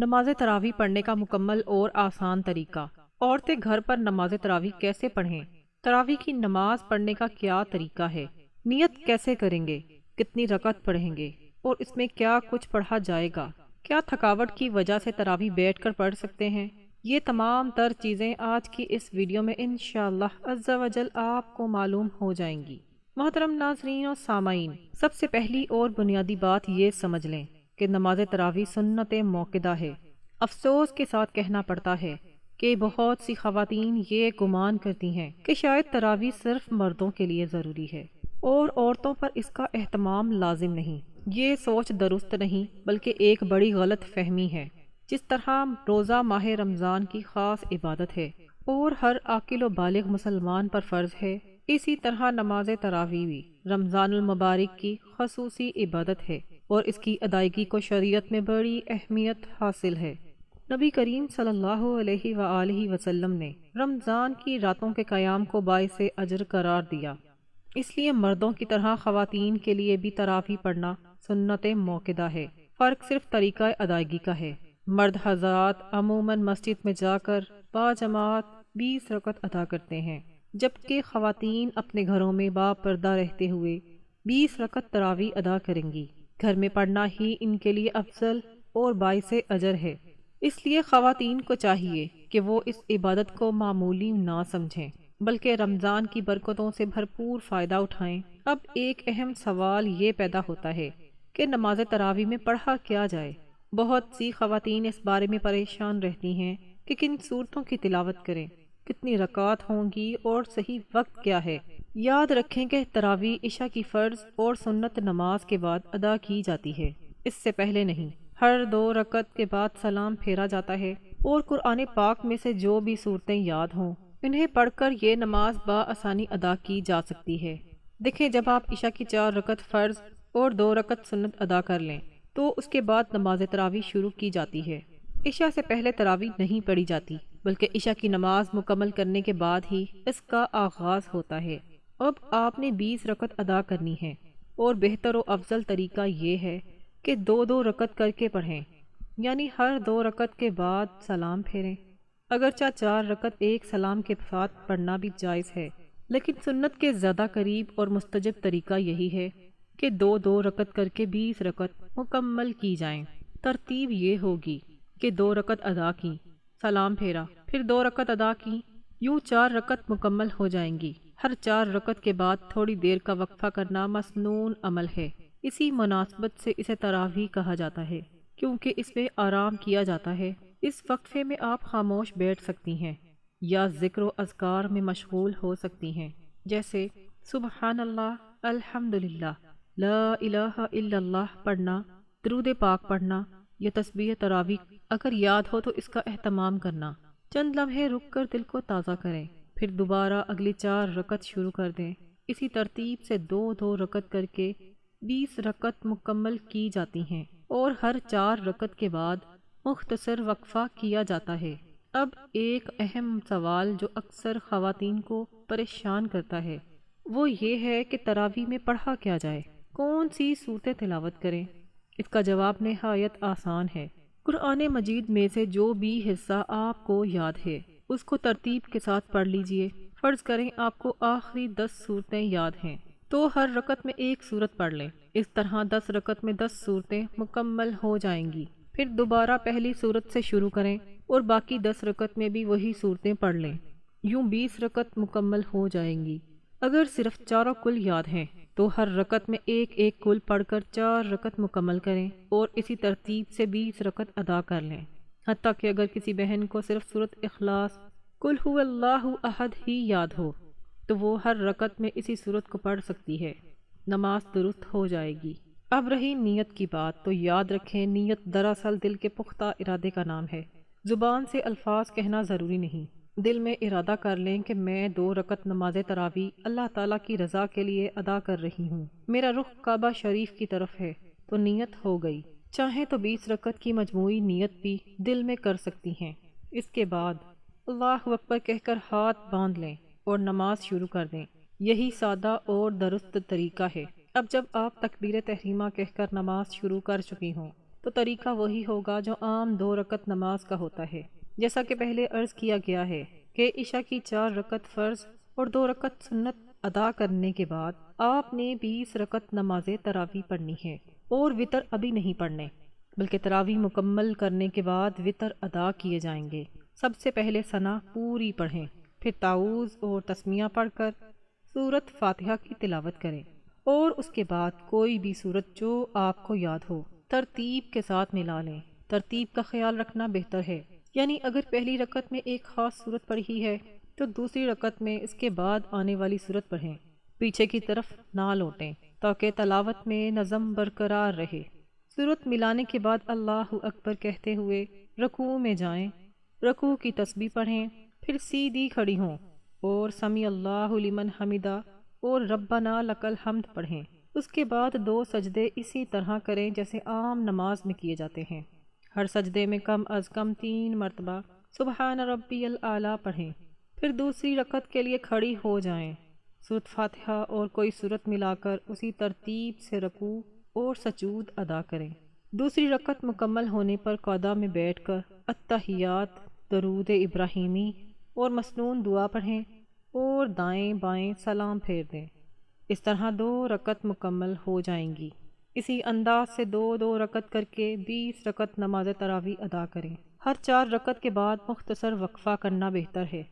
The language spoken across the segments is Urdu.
نماز تراویح پڑھنے کا مکمل اور آسان طریقہ۔ عورتیں گھر پر نماز تراویح کیسے پڑھیں؟ تراویح کی نماز پڑھنے کا کیا طریقہ ہے؟ نیت کیسے کریں گے؟ کتنی رکعت پڑھیں گے؟ اور اس میں کیا کچھ پڑھا جائے گا؟ کیا تھکاوٹ کی وجہ سے تراویح بیٹھ کر پڑھ سکتے ہیں؟ یہ تمام تر چیزیں آج کی اس ویڈیو میں انشاءاللہ عز و جل آپ کو معلوم ہو جائیں گی۔ محترم ناظرین و سامعین، سب سے پہلی اور بنیادی بات یہ سمجھ لیں کہ نماز تراویح سنت موقدہ ہے۔ افسوس کے ساتھ کہنا پڑتا ہے کہ بہت سی خواتین یہ گمان کرتی ہیں کہ شاید تراویح صرف مردوں کے لیے ضروری ہے اور عورتوں پر اس کا اہتمام لازم نہیں۔ یہ سوچ درست نہیں بلکہ ایک بڑی غلط فہمی ہے۔ جس طرح روزہ ماہ رمضان کی خاص عبادت ہے اور ہر عاقل و بالغ مسلمان پر فرض ہے، اسی طرح نماز تراویح بھی رمضان المبارک کی خصوصی عبادت ہے اور اس کی ادائیگی کو شریعت میں بڑی اہمیت حاصل ہے۔ نبی کریم صلی اللہ علیہ وآلہ وسلم نے رمضان کی راتوں کے قیام کو باعث اجر قرار دیا، اس لیے مردوں کی طرح خواتین کے لیے بھی تراویح پڑھنا سنت موقدہ ہے۔ فرق صرف طریقہ ادائیگی کا ہے۔ مرد حضرات عموماً مسجد میں جا کر باجماعت 20 رکعت ادا کرتے ہیں، جبکہ خواتین اپنے گھروں میں با پردہ رہتے ہوئے 20 رکعت تراویح ادا کریں گی۔ گھر میں پڑھنا ہی ان کے لیے افضل اور باعث اجر ہے، اس لیے خواتین کو چاہیے کہ وہ اس عبادت کو معمولی نہ سمجھیں بلکہ رمضان کی برکتوں سے بھرپور فائدہ اٹھائیں۔ اب ایک اہم سوال یہ پیدا ہوتا ہے کہ نماز تراویح میں پڑھا کیا جائے؟ بہت سی خواتین اس بارے میں پریشان رہتی ہیں کہ کن صورتوں کی تلاوت کریں، کتنی رکعات ہوں گی اور صحیح وقت کیا ہے۔ یاد رکھیں کہ تراویح عشاء کی فرض اور سنت نماز کے بعد ادا کی جاتی ہے، اس سے پہلے نہیں۔ ہر 2 رکعت کے بعد سلام پھیرا جاتا ہے اور قرآن پاک میں سے جو بھی صورتیں یاد ہوں انہیں پڑھ کر یہ نماز بآسانی ادا کی جا سکتی ہے۔ دیکھیں، جب آپ عشاء کی 4 رکعت فرض اور 2 رکعت سنت ادا کر لیں تو اس کے بعد نماز تراویح شروع کی جاتی ہے۔ عشاء سے پہلے تراویح نہیں پڑھی جاتی بلکہ عشاء کی نماز مکمل کرنے کے بعد ہی اس کا آغاز ہوتا ہے۔ اب آپ نے 20 رکعت ادا کرنی ہے اور بہتر و افضل طریقہ یہ ہے کہ 2 رکعت کر کے پڑھیں، یعنی ہر 2 رکعت کے بعد سلام پھیریں۔ اگرچہ 4 رکعت ایک سلام کے ساتھ پڑھنا بھی جائز ہے، لیکن سنت کے زیادہ قریب اور مستجب طریقہ یہی ہے کہ 2 رکعت کر کے 20 رکعت مکمل کی جائیں۔ ترتیب یہ ہوگی کہ 2 رکعت ادا کی، سلام پھیرا، پھر 2 رکعت ادا کی، یوں 4 رکعت مکمل ہو جائیں گی۔ ہر 4 رکعت کے بعد تھوڑی دیر کا وقفہ کرنا مسنون عمل ہے۔ اسی مناسبت سے اسے تراویح کہا جاتا ہے کیونکہ اس میں آرام کیا جاتا ہے۔ اس وقفے میں آپ خاموش بیٹھ سکتی ہیں یا ذکر و اذکار میں مشغول ہو سکتی ہیں، جیسے سبحان اللہ، الحمدللہ، لا الہ الا اللہ پڑھنا، درود پاک پڑھنا یا تسبیح تراویح اگر یاد ہو تو اس کا اہتمام کرنا۔ چند لمحے رک کر دل کو تازہ کریں، پھر دوبارہ اگلی 4 رکعت شروع کر دیں۔ اسی ترتیب سے 2 رکعت کر کے 20 رکعت مکمل کی جاتی ہیں اور ہر 4 رکعت کے بعد مختصر وقفہ کیا جاتا ہے۔ اب ایک اہم سوال جو اکثر خواتین کو پریشان کرتا ہے وہ یہ ہے کہ تراویح میں پڑھا کیا جائے، کون سی صورتیں تلاوت کریں؟ اس کا جواب نہایت آسان ہے۔ قرآن مجید میں سے جو بھی حصہ آپ کو یاد ہے اس کو ترتیب کے ساتھ پڑھ لیجئے۔ فرض کریں آپ کو آخری 10 صورتیں یاد ہیں تو ہر رکعت میں ایک صورت پڑھ لیں۔ اس طرح 10 رکعت میں 10 صورتیں مکمل ہو جائیں گی۔ پھر دوبارہ پہلی صورت سے شروع کریں اور باقی 10 رکعت میں بھی وہی صورتیں پڑھ لیں، یوں 20 رکعت مکمل ہو جائیں گی۔ اگر صرف چاروں کل یاد ہیں تو ہر رکعت میں ایک ایک کل پڑھ کر 4 رکعت مکمل کریں اور اسی ترتیب سے 20 رکعت ادا کر لیں۔ حتیٰ کہ اگر کسی بہن کو صرف سورۃ اخلاص، قل هو اللہ احد ہی یاد ہو تو وہ ہر رکعت میں اسی سورت کو پڑھ سکتی ہے، نماز درست ہو جائے گی۔ اب رہی نیت کی بات، تو یاد رکھیں نیت دراصل دل کے پختہ ارادے کا نام ہے۔ زبان سے الفاظ کہنا ضروری نہیں، دل میں ارادہ کر لیں کہ میں 2 رکعت نماز تراویح اللہ تعالیٰ کی رضا کے لیے ادا کر رہی ہوں، میرا رخ کعبہ شریف کی طرف ہے، تو نیت ہو گئی۔ چاہیں تو 20 رکعت کی مجموعی نیت بھی دل میں کر سکتی ہیں۔ اس کے بعد اللہ اکبر کہہ کر ہاتھ باندھ لیں اور نماز شروع کر دیں۔ یہی سادہ اور درست طریقہ ہے۔ اب جب آپ تکبیر تحریمہ کہہ کر نماز شروع کر چکی ہوں تو طریقہ وہی ہوگا جو عام 2 رکعت نماز کا ہوتا ہے، جیسا کہ پہلے عرض کیا گیا ہے کہ عشاء کی 4 رکعت فرض اور 2 رکعت سنت ادا کرنے کے بعد آپ نے 20 رکعت نماز تراویح پڑھنی ہے، اور وطر ابھی نہیں پڑھنے، بلکہ تراویح مکمل کرنے کے بعد وطر ادا کیے جائیں گے۔ سب سے پہلے ثنا پوری پڑھیں، پھر تعوذ اور تسمیہ پڑھ کر سورت فاتحہ کی تلاوت کریں، اور اس کے بعد کوئی بھی سورت جو آپ کو یاد ہو ترتیب کے ساتھ ملا لیں۔ ترتیب کا خیال رکھنا بہتر ہے، یعنی اگر پہلی رکعت میں ایک خاص سورت پڑھی ہے تو دوسری رکعت میں اس کے بعد آنے والی سورت پڑھیں، پیچھے کی طرف نہ لوٹیں تاکہ تلاوت میں نظم برقرار رہے۔ سورت ملانے کے بعد اللہ اکبر کہتے ہوئے رکوع میں جائیں، رکوع کی تسبیح پڑھیں، پھر سیدھی کھڑی ہوں اور سمیع اللہ لمن حمدہ اور ربنا لک الحمد پڑھیں۔ اس کے بعد 2 سجدے اسی طرح کریں جیسے عام نماز میں کیے جاتے ہیں۔ ہر سجدے میں کم از کم 3 مرتبہ سبحان ربی الاعلیٰ پڑھیں، پھر دوسری رکعت کے لیے کھڑی ہو جائیں، سورت فاتحہ اور کوئی سورت ملا کر اسی ترتیب سے رکوع اور سجود ادا کریں۔ دوسری رکعت مکمل ہونے پر قعدہ میں بیٹھ کر التحیات، درود ابراہیمی اور مسنون دعا پڑھیں اور دائیں بائیں سلام پھیر دیں۔ اس طرح 2 رکعت مکمل ہو جائیں گی۔ اسی انداز سے 2 رکعت کر کے 20 رکعت نماز تراویح ادا کریں۔ ہر 4 رکعت کے بعد مختصر وقفہ کرنا بہتر ہے،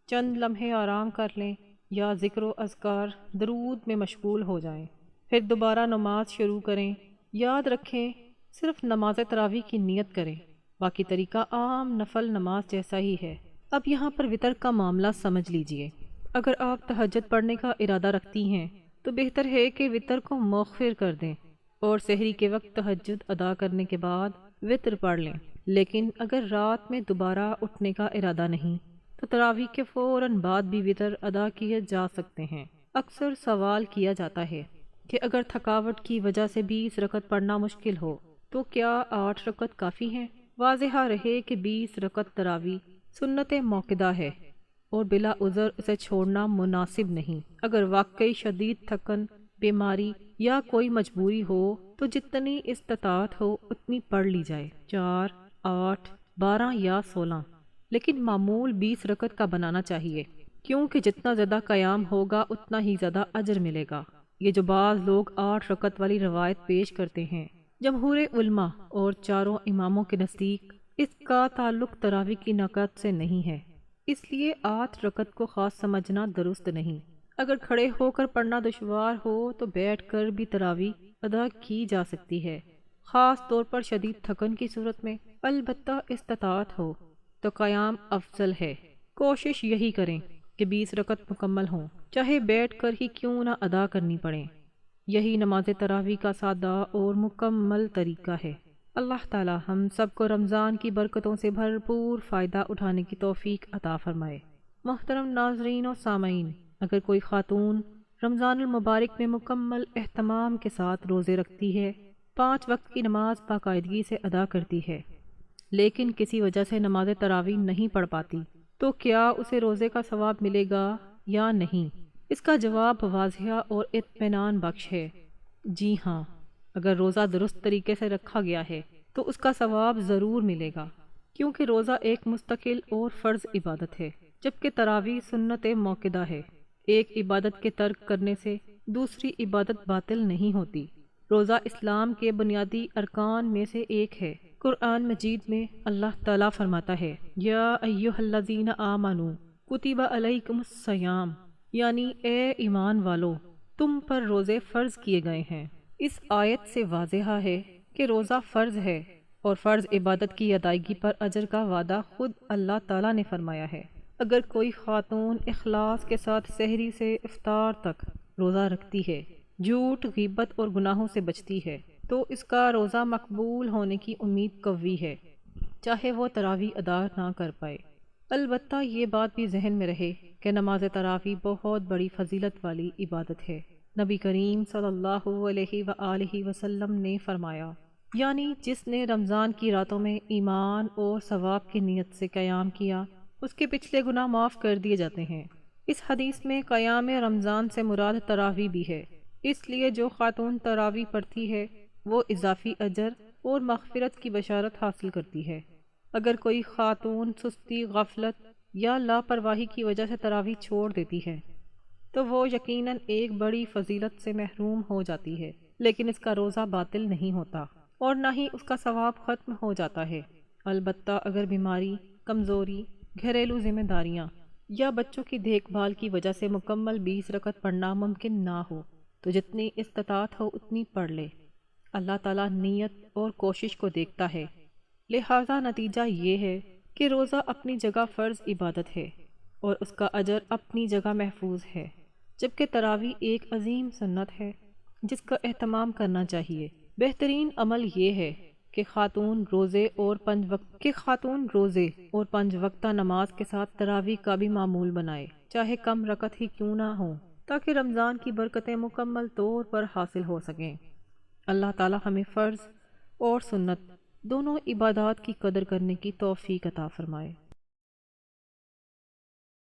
چند لمحے آرام کر لیں یا ذکر و اذکار درود میں مشغول ہو جائیں، پھر دوبارہ نماز شروع کریں۔ یاد رکھیں صرف نماز تراویح کی نیت کریں، باقی طریقہ عام نفل نماز جیسا ہی ہے۔ اب یہاں پر وطر کا معاملہ سمجھ لیجئے۔ اگر آپ تہجد پڑھنے کا ارادہ رکھتی ہیں تو بہتر ہے کہ وطر کو مؤخر کر دیں اور سحری کے وقت تہجد ادا کرنے کے بعد وطر پڑھ لیں، لیکن اگر رات میں دوبارہ اٹھنے کا ارادہ نہیں تو تراویح کے فوراً بعد بھی وطر ادا کیے جا سکتے ہیں۔ اکثر سوال کیا جاتا ہے کہ اگر تھکاوٹ کی وجہ سے 20 رکعت پڑھنا مشکل ہو تو کیا 8 رکعت کافی ہیں؟ واضح رہے کہ 20 رکعت تراویح سنت موقدہ ہے اور بلا عذر اسے چھوڑنا مناسب نہیں۔ اگر واقعی شدید تھکن، بیماری یا کوئی مجبوری ہو تو جتنی استطاعت ہو اتنی پڑھ لی جائے، 4، 8، 12 یا 16، لیکن معمول 20 رکعت کا بنانا چاہیے، کیونکہ جتنا زیادہ قیام ہوگا اتنا ہی زیادہ اجر ملے گا۔ یہ جو بعض لوگ 8 رکعت والی روایت پیش کرتے ہیں، جمہور علماء اور چاروں اماموں کے نزدیک اس کا تعلق تراویح کی نقد سے نہیں ہے، اس لیے 8 رکعت کو خاص سمجھنا درست نہیں۔ اگر کھڑے ہو کر پڑھنا دشوار ہو تو بیٹھ کر بھی تراویح ادا کی جا سکتی ہے، خاص طور پر شدید تھکن کی صورت میں۔ البتہ استطاعت ہو تو قیام افضل ہے۔ کوشش یہی کریں کہ 20 رکعت مکمل ہوں، چاہے بیٹھ کر ہی کیوں نہ ادا کرنی پڑیں۔ یہی نماز تراویح کا سادہ اور مکمل طریقہ ہے۔ اللہ تعالی ہم سب کو رمضان کی برکتوں سے بھرپور فائدہ اٹھانے کی توفیق عطا فرمائے۔ محترم ناظرین و سامعین، اگر کوئی خاتون رمضان المبارک میں مکمل اہتمام کے ساتھ روزے رکھتی ہے، 5 وقت کی نماز باقاعدگی سے ادا کرتی ہے، لیکن کسی وجہ سے نماز تراویح نہیں پڑھ پاتی، تو کیا اسے روزے کا ثواب ملے گا یا نہیں؟ اس کا جواب واضح اور اطمینان بخش ہے، جی ہاں۔ اگر روزہ درست طریقے سے رکھا گیا ہے تو اس کا ثواب ضرور ملے گا، کیونکہ روزہ ایک مستقل اور فرض عبادت ہے، جبکہ تراویح سنت موقدہ ہے۔ ایک عبادت کے ترک کرنے سے دوسری عبادت باطل نہیں ہوتی۔ روزہ اسلام کے بنیادی ارکان میں سے ایک ہے۔ قرآن مجید میں اللہ تعالیٰ فرماتا ہے، یا ایھا الذین آمنوا کتب علیکم الصیام، یعنی اے ایمان والو تم پر روزے فرض کیے گئے ہیں۔ اس آیت سے واضح ہے کہ روزہ فرض ہے، اور فرض عبادت کی ادائیگی پر اجر کا وعدہ خود اللہ تعالیٰ نے فرمایا ہے۔ اگر کوئی خاتون اخلاص کے ساتھ سحری سے افطار تک روزہ رکھتی ہے، جھوٹ، غیبت اور گناہوں سے بچتی ہے، تو اس کا روزہ مقبول ہونے کی امید قوی ہے، چاہے وہ تراویح ادا نہ کر پائے۔ البتہ یہ بات بھی ذہن میں رہے کہ نماز تراویح بہت بڑی فضیلت والی عبادت ہے۔ نبی کریم صلی اللہ علیہ وآلہ وسلم نے فرمایا، یعنی جس نے رمضان کی راتوں میں ایمان اور ثواب کی نیت سے قیام کیا، اس کے پچھلے گناہ معاف کر دیے جاتے ہیں۔ اس حدیث میں قیام رمضان سے مراد تراویح بھی ہے، اس لیے جو خاتون تراویح پڑھتی ہے وہ اضافی اجر اور مغفرت کی بشارت حاصل کرتی ہے۔ اگر کوئی خاتون سستی، غفلت یا لاپرواہی کی وجہ سے تراویح چھوڑ دیتی ہے تو وہ یقیناً ایک بڑی فضیلت سے محروم ہو جاتی ہے، لیکن اس کا روزہ باطل نہیں ہوتا اور نہ ہی اس کا ثواب ختم ہو جاتا ہے۔ البتہ اگر بیماری، کمزوری، گھریلو ذمہ داریاں یا بچوں کی دیکھ بھال کی وجہ سے مکمل 20 رکعت پڑھنا ممکن نہ ہو تو جتنی استطاعت ہو اتنی پڑھ لے۔ اللہ تعالیٰ نیت اور کوشش کو دیکھتا ہے، لہٰذا نتیجہ یہ ہے کہ روزہ اپنی جگہ فرض عبادت ہے اور اس کا اجر اپنی جگہ محفوظ ہے، جبکہ تراویح ایک عظیم سنت ہے جس کا اہتمام کرنا چاہیے۔ بہترین عمل یہ ہے کہ خاتون روزے اور 5 وقتہ نماز کے ساتھ تراویح کا بھی معمول بنائے، چاہے کم رکعت ہی کیوں نہ ہوں، تاکہ رمضان کی برکتیں مکمل طور پر حاصل ہو سکیں۔ اللہ تعالی ہمیں فرض اور سنت دونوں عبادات کی قدر کرنے کی توفیق عطا فرمائے۔